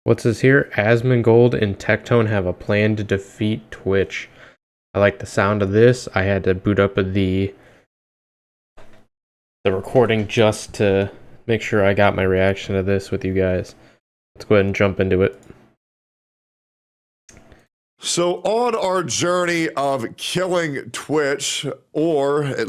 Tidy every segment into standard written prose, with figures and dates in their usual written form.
What's this here? Asmongold and Tectone have a plan to defeat Twitch. I like the sound of this. I had to boot up the recording just to make sure I got my reaction to this with you guys. Let's go ahead and jump into it. So on our journey of killing Twitch, or at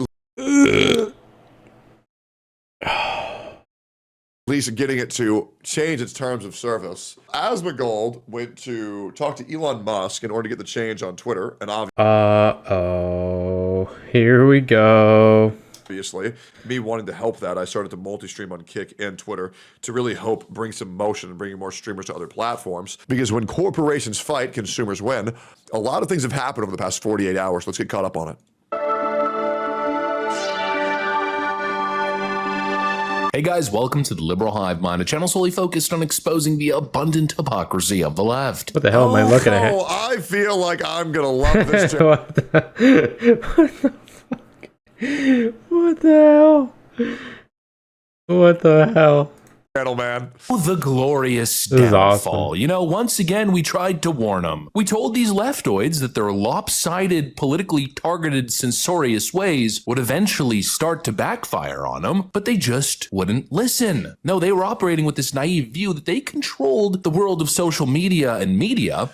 least getting it to change its terms of service, Asmongold went to talk to Elon Musk in order to get the change on Twitter, and Uh-oh. Here we go. obviously, me wanting to help that, I started to multi-stream on Kick and Twitter to really hope bring some motion and bring more streamers to other platforms. Because when corporations fight, consumers win. A lot of things have happened over the past 48 hours. Let's get caught up on it. Hey guys, welcome to the Liberal Hive Mind, a channel solely focused on exposing the abundant hypocrisy of the left. What the hell am I looking at? Oh, I feel like I'm gonna love this. What the What the hell? What the hell? Channel, man. Oh, the glorious This is downfall. awesome. You know, once again, we tried to warn them. We told these leftoids that their lopsided, politically targeted, censorious ways would eventually start to backfire on them, but they just wouldn't listen. No, they were operating with this naive view that they controlled the world of social media,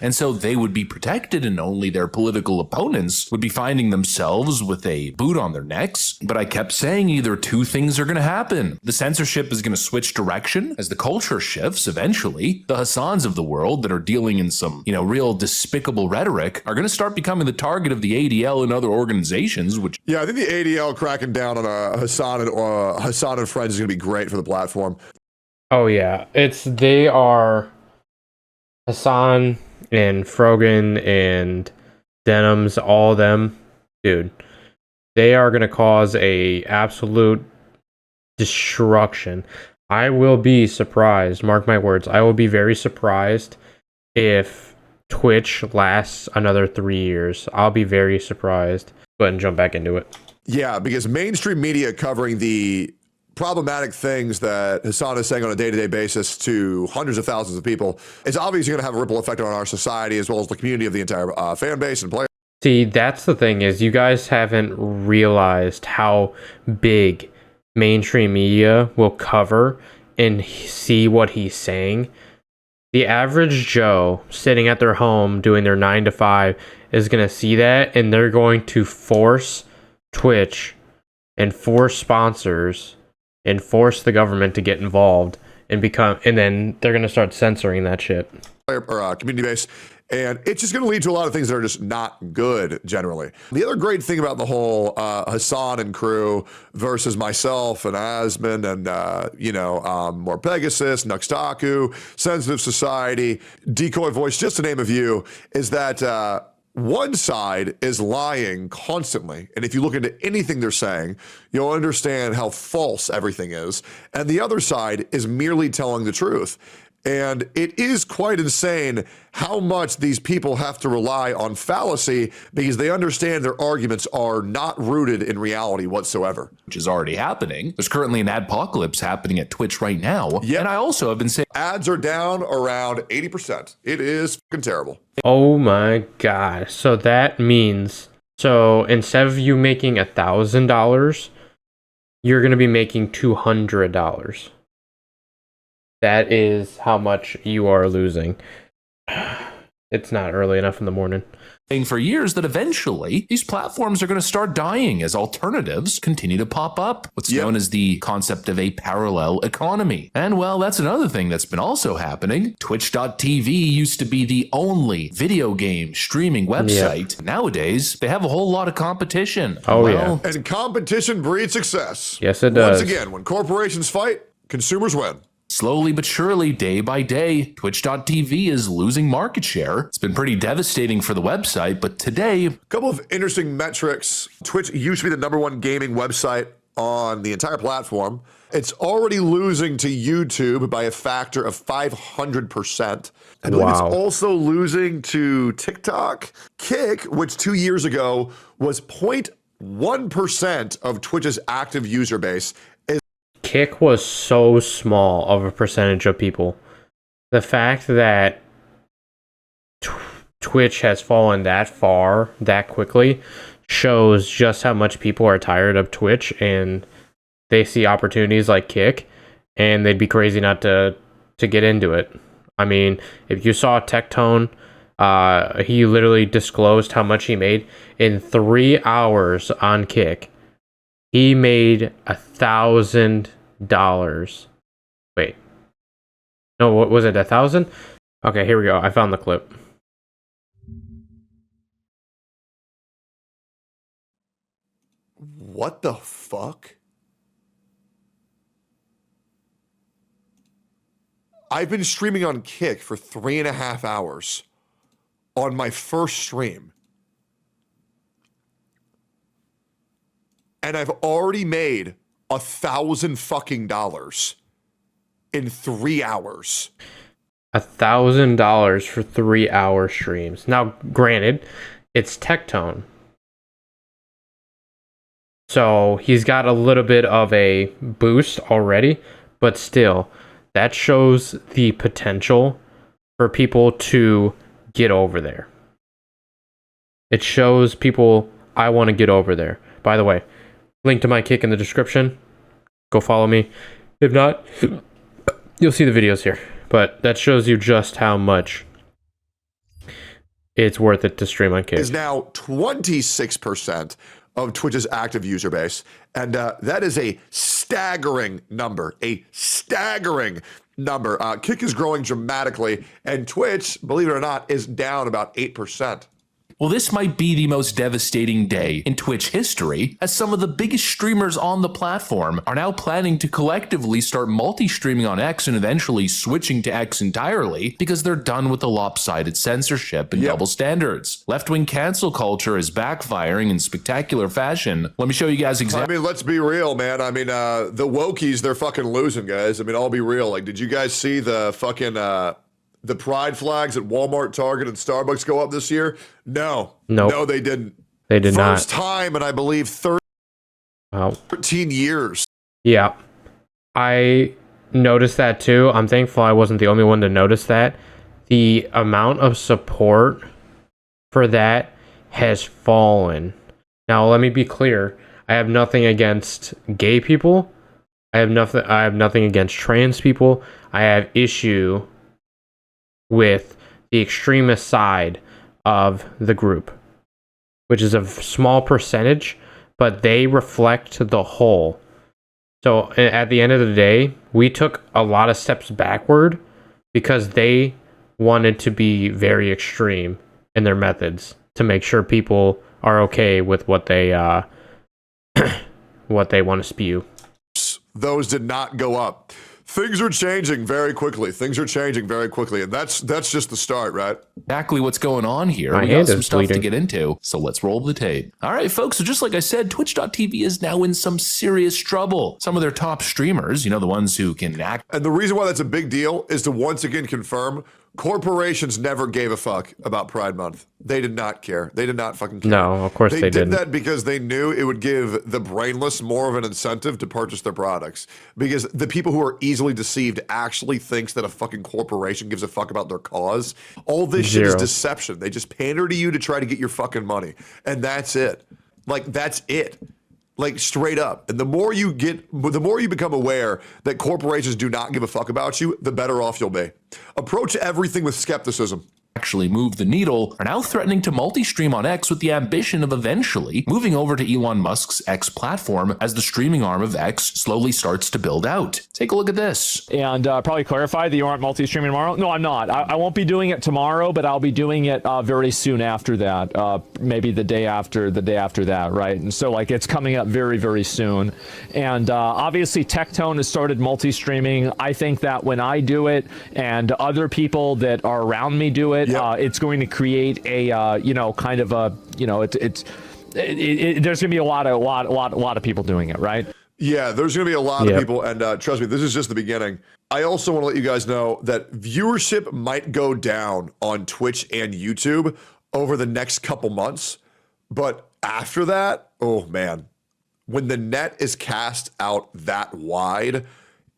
and so they would be protected and only their political opponents would be finding themselves with a boot on their necks. But I kept saying either two things are going to happen. The censorship is going to switch direction as the culture shifts eventually. The Hassans of the world that are dealing in some, real despicable rhetoric are going to start becoming the target of the ADL and other organizations, which... Yeah, I think the ADL cracking down on Hassan and Friends is going to be great for the platform. Oh yeah, they are Hassan and Frogan and Denims, all of them, dude. They are gonna cause a absolute destruction. I will be surprised, mark my words, I will be very surprised if Twitch lasts another 3 years. I'll be very surprised. Go ahead and jump back into it. Yeah, because mainstream media covering the problematic things that Hassan is saying on a day-to-day basis to hundreds of thousands of people is obviously going to have a ripple effect on our society as well as the community of the entire fan base and players. See, that's the thing, is you guys haven't realized how big mainstream media will cover and see what he's saying. The average Joe sitting at their home doing their 9 to 5 is going to see that, and they're going to force Twitch and force sponsors and force the government to get involved and then they're going to start censoring that shit. Community base. And it's just going to lead to a lot of things that are just not good generally. The other great thing about the whole Hassan and crew versus myself and Asmon and, more Pegasus, Nuxtaku, Sensitive Society, Decoy Voice, just to name a few, is that one side is lying constantly. And if you look into anything they're saying, you'll understand how false everything is. And the other side is merely telling the truth. And it is quite insane how much these people have to rely on fallacy because they understand their arguments are not rooted in reality whatsoever. Which is already happening. There's currently an adpocalypse happening at Twitch right now. Yep. And I also have been saying ads are down around 80%. It is fucking terrible. Oh my god. So that means, instead of you making $1,000, you're going to be making $200. That is how much you are losing. It's not early enough in the morning. for years that eventually these platforms are going to start dying as alternatives continue to pop up. What's known as the concept of a parallel economy. And well, that's another thing that's been also happening. Twitch.tv used to be the only video game streaming website. Nowadays, they have a whole lot of competition. Oh, yeah. And competition breeds success. Yes, it does. Once again, when corporations fight, consumers win. Slowly but surely, day by day, Twitch.tv is losing market share. It's been pretty devastating for the website, but today... A couple of interesting metrics. Twitch used to be the #1 gaming website on the entire platform. It's already losing to YouTube by a factor of 500%. I believe it's also losing to TikTok. Kick, which 2 years ago was 0.1% of Twitch's active user base, Kick was so small of a percentage of people. The fact that Twitch has fallen that far that quickly shows just how much people are tired of Twitch, and they see opportunities like Kick, and they'd be crazy not to get into it. I mean, if you saw Tectone, he literally disclosed how much he made in 3 hours on Kick. He made $1,000. Wait, no, what was it? 1,000? Okay, here we go. I found the clip. What the fuck? I've been streaming on Kick for 3.5 hours on my first stream. And I've already made $1,000 fucking dollars in 3 hours. $1,000 for 3-hour streams. Now, granted, it's Tectone. So he's got a little bit of a boost already, but still, that shows the potential for people to get over there. It shows people, I want to get over there. By the way, link to my Kick in the description. Go follow me. If not, you'll see the videos here. But that shows you just how much it's worth it to stream on Kick. Is now 26% of Twitch's active user base. And that is a staggering number. A staggering number. Kick is growing dramatically, and Twitch, believe it or not, is down about 8%. Well, this might be the most devastating day in Twitch history, as some of the biggest streamers on the platform are now planning to collectively start multi-streaming on X and eventually switching to X entirely because they're done with the lopsided censorship and double standards. Left-wing cancel culture is backfiring in spectacular fashion. Let me show you guys exactly. I mean, let's be real, man. I mean, the wokies, they're fucking losing, guys. I mean, I'll be real. Like, did you guys see the fucking... the pride flags at Walmart, Target, and Starbucks go up this year? No. Nope. No, they didn't. They did not. First time in, I believe, 13 years. Yeah. I noticed that too. I'm thankful I wasn't the only one to notice that. The amount of support for that has fallen. Now, let me be clear. I have nothing against gay people. I have nothing against trans people. I have issue with the extremist side of the group, which is a small percentage, but they reflect the whole. So at the end of the day, we took a lot of steps backward because they wanted to be very extreme in their methods to make sure people are okay with what they what they want to spew. Those did not go up. Things are changing very quickly. Things are changing very quickly, and that's just the start, right? Exactly what's going on here. My We hand got some is stuff to bleeding. get into, so let's roll the tape. All right, folks, so just like I said, Twitch.tv is now in some serious trouble. Some of their top streamers, you know, the ones who can act. And the reason why that's a big deal is to once again confirm corporations never gave a fuck about Pride Month. They did not care. They did not fucking care. No, of course they did didn't. that because they knew it would give the brainless more of an incentive to purchase their products. Because the people who are easily deceived actually thinks that a fucking corporation gives a fuck about their cause. All this shit is Zero. deception. They just pander to you to try to get your fucking money. And that's it. Like, that's it. Like, straight up. And the more you become aware that corporations do not give a fuck about you, the better off you'll be. Approach everything with skepticism. Actually move the needle are now threatening to multi-stream on X with the ambition of eventually moving over to Elon Musk's X platform as the streaming arm of X slowly starts to build out. Take a look at this. And probably clarify that you aren't multi-streaming tomorrow. No, I'm not. I won't be doing it tomorrow, but I'll be doing it very soon after that. Maybe the day after that, right? And so like it's coming up very, very soon. And obviously Tectone has started multi-streaming. I think that when I do it and other people that are around me do it, it's going to create a kind of a there's going to be a lot of people doing it, right? Yeah, there's going to be a lot of people, and trust me, this is just the beginning. I also want to let you guys know that viewership might go down on Twitch and YouTube over the next couple months, but after that, oh man, when the net is cast out that wide,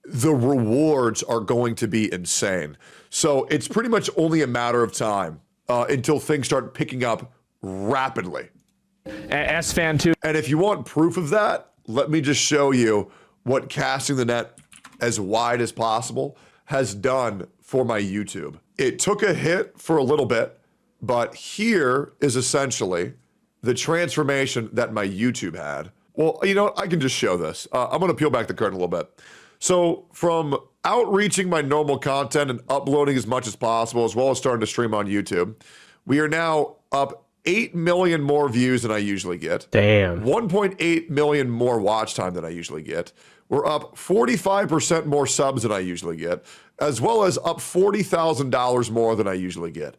the rewards are going to be insane. So it's pretty much only a matter of time until things start picking up rapidly. S-Fan too. And if you want proof of that, let me just show you what casting the net as wide as possible has done for my YouTube. It took a hit for a little bit, but here is essentially the transformation that my YouTube had. Well, you know what? I can just show this. I'm going to peel back the curtain a little bit. So from outreaching my normal content and uploading as much as possible, as well as starting to stream on YouTube, we are now up 8 million more views than I usually get. Damn. 1.8 million more watch time than I usually get. We're up 45% more subs than I usually get, as well as up $40,000 more than I usually get,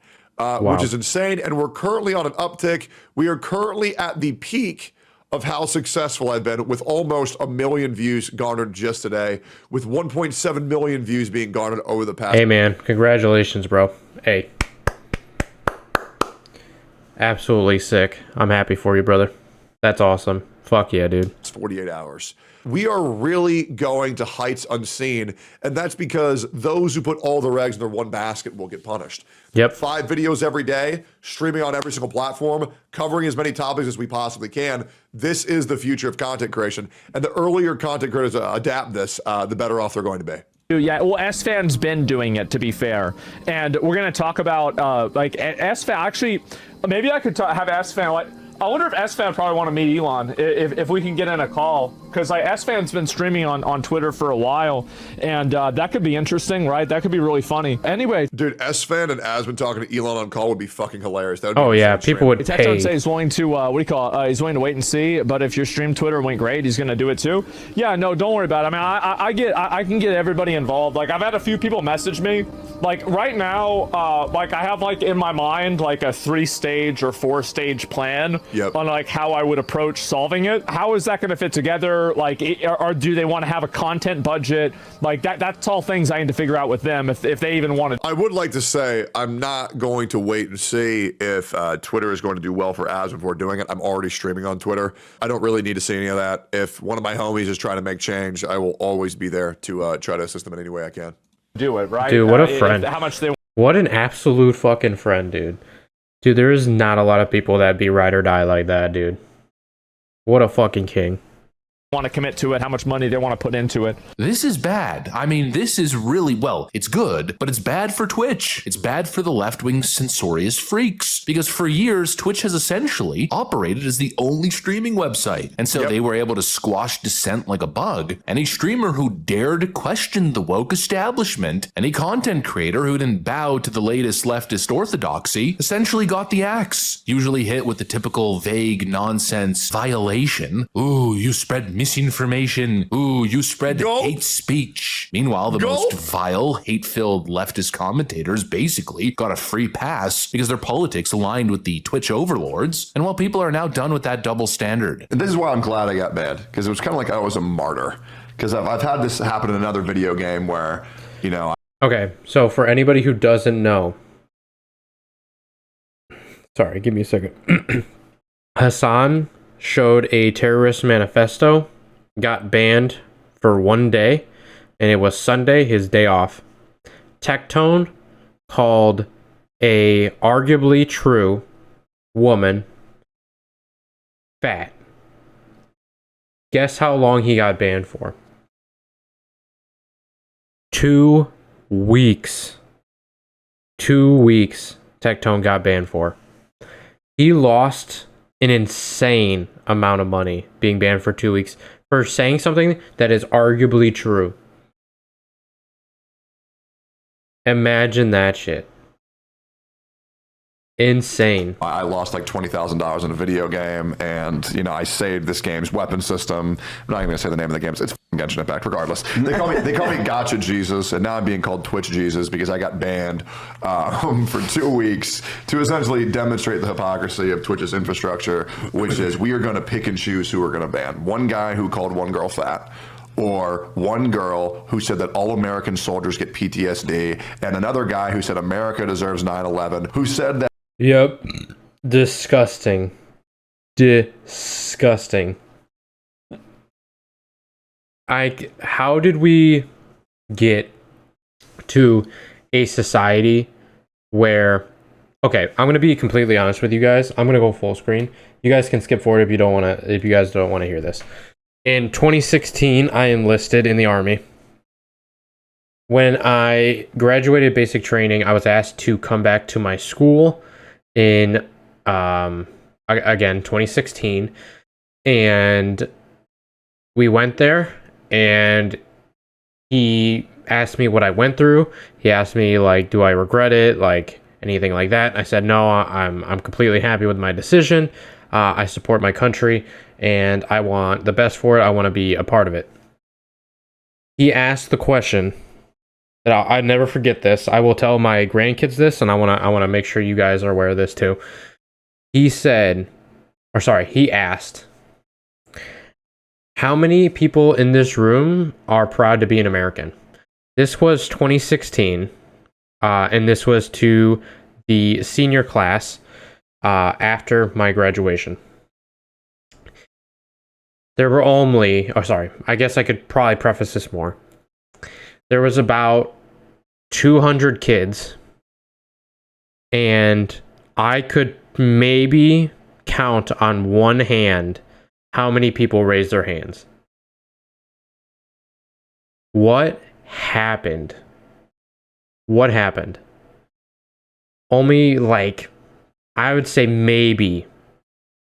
which is insane. And we're currently on an uptick. We are currently at the peak of how successful I've been, with almost 1 million views garnered just today, with 1.7 million views being garnered over the past. Hey man, congratulations, bro. Hey. Absolutely sick. I'm happy for you, brother. That's awesome. Fuck yeah, dude. It's 48 hours. We are really going to heights unseen, and that's because those who put all their eggs in their one basket will get punished. Yep. 5 videos every day, streaming on every single platform, covering as many topics as we possibly can. This is the future of content creation, and the earlier content creators adapt this, the better off they're going to be. Yeah, well, S-Fan's been doing it, to be fair. And we're going to talk about, like, S-Fan, actually, maybe I could have S-Fan, like, I wonder if S-Fan probably want to meet Elon, if we can get in a call. Because, like, S-Fan's been streaming on Twitter for a while, and that could be interesting, right? That could be really funny. Anyway. Dude, S-Fan and Asmon talking to Elon on call would be fucking hilarious. That would be oh, yeah, people would pay. Tectone say he's willing to, what do you call it? He's willing to wait and see, but if your stream Twitter went great, he's going to do it too. Yeah, no, don't worry about it. I mean, I can get everybody involved. Like, I've had a few people message me. Like, right now, like, I have, like, in my mind, like, a 3-stage or 4-stage plan on, like, how I would approach solving it. How is that going to fit together? Like, or do they want to have a content budget? Like, that's all things I need to figure out with them if they even want to. I would like to say I'm not going to wait and see if Twitter is going to do well for ads before doing it. I'm already streaming on Twitter. I don't really need to see any of that. If one of my homies is trying to make change, I will always be there to try to assist them in any way I can. Do it, right? Dude, what a friend. How much they What an absolute fucking friend, dude. Dude, there is not a lot of people that be ride or die like that, dude. What a fucking king. want to commit to it, how much money they want to put into it. This is bad. I mean, this is really, well, it's good, but it's bad for Twitch. It's bad for the left-wing censorious freaks, because for years, Twitch has essentially operated as the only streaming website. And so they were able to squash dissent like a bug. Any streamer who dared question the woke establishment, any content creator who didn't bow to the latest leftist orthodoxy, essentially got the axe, usually hit with the typical vague nonsense violation. Ooh, you spread misinformation. Ooh, you spread hate speech. Meanwhile, the most vile, hate-filled leftist commentators basically got a free pass because their politics aligned with the Twitch overlords. And while people are now done with that double standard. And this is why I'm glad I got banned, because it was kind of like I was a martyr. Because I've had this happen in another video game where, you know. Okay, so for anybody who doesn't know, sorry, give me a second. Hassan showed a terrorist manifesto, got banned for 1 day, and it was Sunday, his day off. Tectone called a arguably true woman fat. Guess how long he got banned for? 2 weeks. 2 weeks Tectone got banned for. He lost an insane amount of money being banned for 2 weeks for saying something that is arguably true. Imagine that shit. Insane. I lost like $20,000 in a video game, and you know I saved this game's weapon system. I'm not even gonna say the name of the game. It's Genshin Impact, regardless. They call me Gotcha Jesus, and now I'm being called Twitch Jesus because I got banned for 2 weeks to essentially demonstrate the hypocrisy of Twitch's infrastructure, which is we are going to pick and choose who we're going to ban. One guy who called one girl fat, or one girl who said that all American soldiers get PTSD, and another guy who said America deserves 9/11, who said that. Yep. Disgusting. Disgusting. How did we get to a society where, okay, I'm gonna be completely honest with you guys. I'm gonna go full screen. You guys can skip forward if you don't want to. If you guys don't want to hear this. In 2016, I enlisted in the Army. When I graduated basic training, I was asked to come back to my school in again 2016, and we went there, and he asked me what I went through. He asked me, like, do I regret it, like anything like that. I said no, I'm completely happy with my decision. I support my country and I want the best for it. I want to be a part of it. He asked the question that I never forget this. I will tell my grandkids this, and I want to make sure you guys are aware of this too. He asked, how many people in this room are proud to be an American? This was 2016, and this was to the senior class after my graduation. There were only, I guess I could probably preface this more. There was about 200 kids, and I could maybe count on one hand how many people raised their hands. What happened? What happened? Only, like, I would say maybe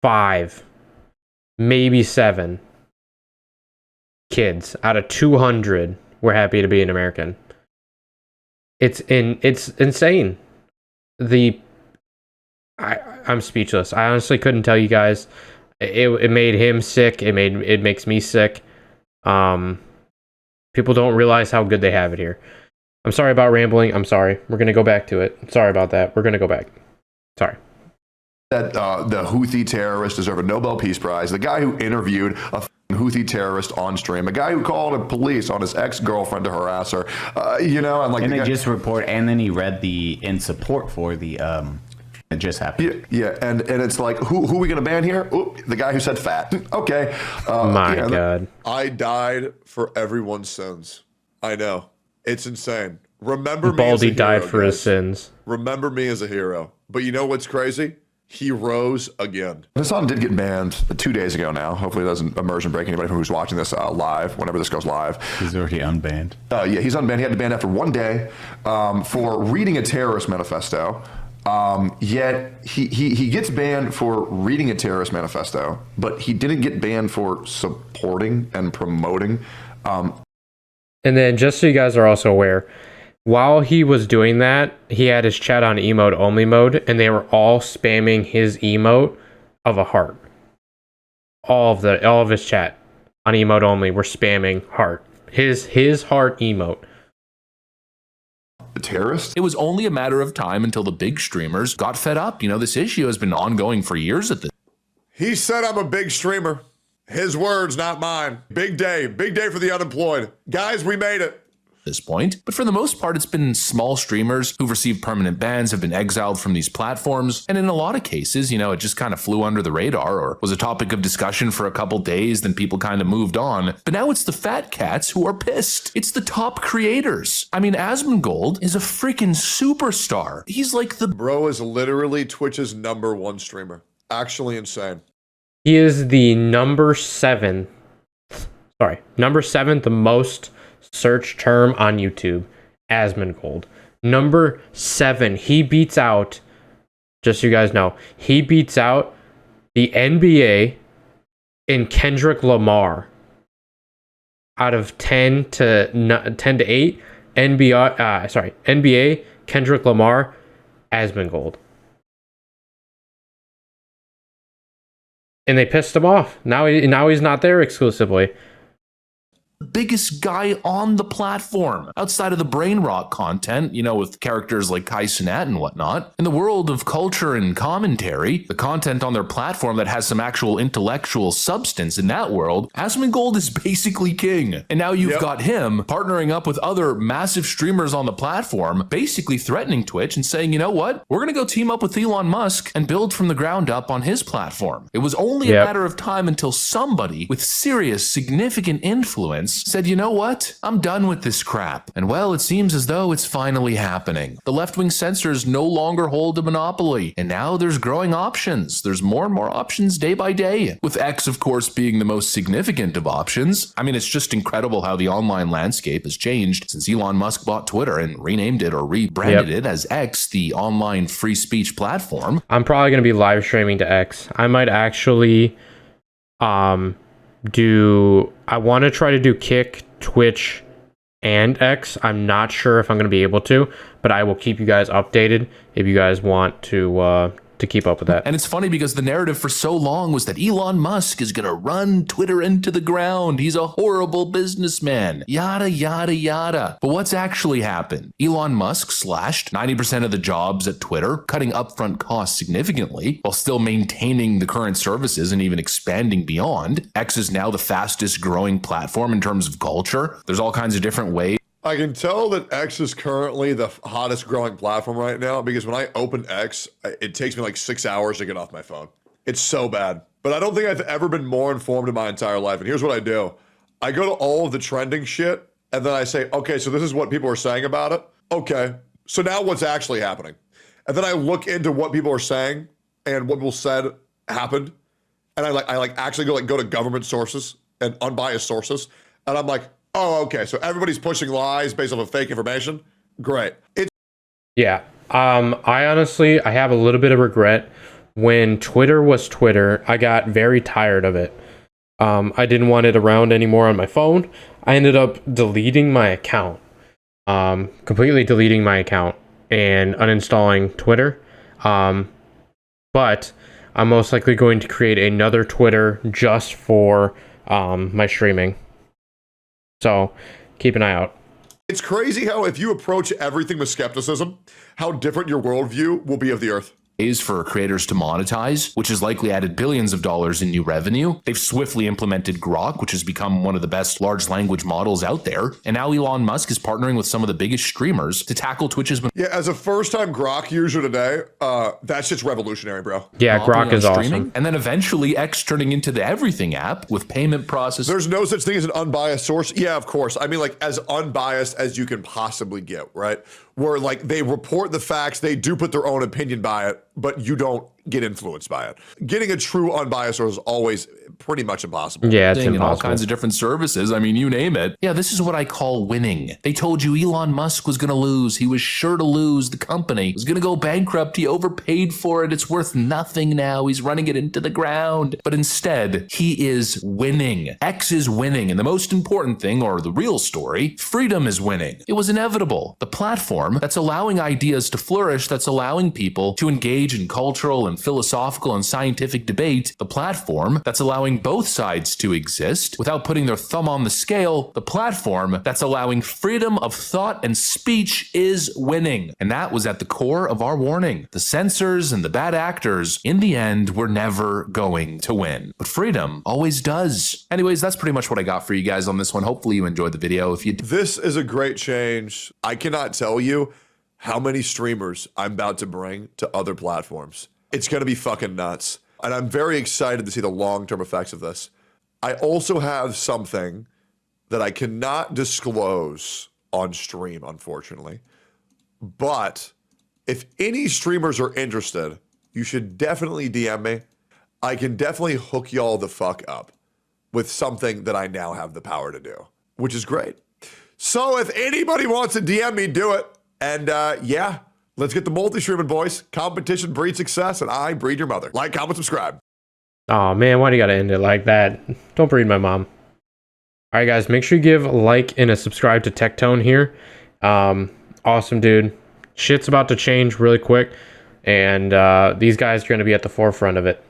5, maybe 7 kids out of 200 were happy to be an American. It's insane. I'm speechless. I honestly couldn't tell you guys. It made him sick. It makes me sick. People don't realize how good they have it here. I'm sorry about rambling. I'm sorry. We're gonna go back to it. Sorry about that. We're gonna go back. Sorry. That the Houthi terrorists deserve a Nobel Peace Prize. The guy who interviewed a Houthi terrorist on stream, a guy who called the police on his ex-girlfriend to harass her, and like. And they just report, and then he read in support for the. It just happened. Yeah, and it's like, who are we gonna ban here? Ooh, the guy who said fat. Okay. My God. I died for everyone's sins. I know. It's insane. Remember me Baldy as a hero, died for his sins. Remember me as a hero. But you know what's crazy? He rose again. Hassan did get banned 2 days ago now. Hopefully it doesn't immersion break anybody who's watching this live, whenever this goes live. He's already unbanned. Yeah, he's unbanned. He had to ban after 1 day for reading a terrorist manifesto. Yet he gets banned for reading a terrorist manifesto, but he didn't get banned for supporting and promoting. And then, just so you guys are also aware, while he was doing that, he had his chat on emote only mode, and they were all spamming his emote of a heart. All of his chat on emote only were spamming heart. His heart emote. The terrorist? It was only a matter of time until the big streamers got fed up. This issue has been ongoing for years at this. He said I'm a big streamer. His words, not mine. Big day for the unemployed. Guys, we made it. This point, but for the most part, it's been small streamers who've received permanent bans, have been exiled from these platforms, and in a lot of cases, it just kind of flew under the radar or was a topic of discussion for a couple days, then people kind of moved on. But now it's the fat cats who are pissed. It's the top creators. I mean, Asmongold is a freaking superstar. He's like the bro is literally Twitch's #1 streamer. Actually insane. He is the number 7, the most search term on YouTube, Asmongold. Number 7. He beats out, just so you guys know, he beats out the NBA and Kendrick Lamar. Out of 10 to 8, NBA, Kendrick Lamar, Asmongold. And they pissed him off. Now he's not there exclusively. biggest guy on the platform outside of the brain rot content, with characters like Kai Cenat and whatnot. In the world of culture and commentary, the content on their platform that has some actual intellectual substance in that world, Asmongold is basically king. And now you've got him partnering up with other massive streamers on the platform, basically threatening Twitch and saying, you know what? We're going to go team up with Elon Musk and build from the ground up on his platform. It was only a matter of time until somebody with serious, significant influence audience said, you know what? I'm done with this crap. And well, it seems as though it's finally happening. The left-wing censors no longer hold a monopoly, and now there's growing options. There's more and more options day by day, with X, of course, being the most significant of options. I mean, it's just incredible how the online landscape has changed since Elon Musk bought Twitter and renamed it or rebranded it as X, the online free speech platform. I'm probably going to be live streaming to X. I might actually I want to try to do Kick, Twitch, and X. I'm not sure if I'm going to be able to, but I will keep you guys updated if you guys want to keep up with that. And it's funny because the narrative for so long was that Elon Musk is going to run Twitter into the ground. He's a horrible businessman. Yada, yada, yada. But what's actually happened? Elon Musk slashed 90% of the jobs at Twitter, cutting upfront costs significantly while still maintaining the current services and even expanding beyond. X is now the fastest growing platform in terms of culture. There's all kinds of different ways. I can tell that X is currently the hottest growing platform right now because when I open X, it takes me like 6 hours to get off my phone. It's so bad. But I don't think I've ever been more informed in my entire life. And here's what I do. I go to all of the trending shit, and then I say, okay, so this is what people are saying about it. Okay, so now what's actually happening? And then I look into what people are saying and what people said happened. And I actually go to government sources and unbiased sources. And I'm like, oh, okay, so everybody's pushing lies based off of fake information? Great. Yeah. I honestly, I have a little bit of regret. When Twitter was Twitter, I got very tired of it. I didn't want it around anymore on my phone. I ended up deleting my account. Completely deleting my account and uninstalling Twitter. But I'm most likely going to create another Twitter just for my streaming. So keep an eye out. It's crazy how if you approach everything with skepticism, how different your worldview will be of the earth. For creators to monetize, which has likely added billions of dollars in new revenue. They've swiftly implemented Grok, which has become one of the best large language models out there. And now Elon Musk is partnering with some of the biggest streamers to tackle Twitch's. Yeah, as a first-time Grok user today, that's just revolutionary, bro. Yeah, Grok is awesome. And then eventually X turning into the everything app with payment process. There's no such thing as an unbiased source. Yeah, of course. I mean, like as unbiased as you can possibly get, right? Where like they report the facts, they do put their own opinion by it, but you don't get influenced by it. Getting a true unbiased source is always pretty much impossible. Yeah, it's impossible. And all kinds of different services. I mean, you name it. Yeah, this is what I call winning. They told you Elon Musk was going to lose. He was sure to lose. The company was going to go bankrupt. He overpaid for it. It's worth nothing now. He's running it into the ground. But instead, he is winning. X is winning. And the most important thing, or the real story, freedom is winning. It was inevitable. The platform that's allowing ideas to flourish, that's allowing people to engage in cultural and philosophical and scientific debate, the platform that's allowing both sides to exist without putting their thumb on the scale, the platform that's allowing freedom of thought and speech is winning. And that was at the core of our warning. The censors and the bad actors, in the end, were never going to win. But freedom always does. Anyways, that's pretty much what I got for you guys on this one. Hopefully you enjoyed the video. If you This is a great change. I cannot tell you how many streamers I'm about to bring to other platforms. It's going to be fucking nuts. And I'm very excited to see the long-term effects of this. I also have something that I cannot disclose on stream, unfortunately. But if any streamers are interested, you should definitely DM me. I can definitely hook y'all the fuck up with something that I now have the power to do, which is great. So if anybody wants to DM me, do it. And yeah, let's get the multi-streaming, boys. Competition breeds success, and I breed your mother. Like, comment, subscribe. Oh man, why do you gotta end it like that? Don't breed my mom. Alright guys, make sure you give a like and a subscribe to Tectone here. Awesome dude. Shit's about to change really quick, and these guys are gonna be at the forefront of it.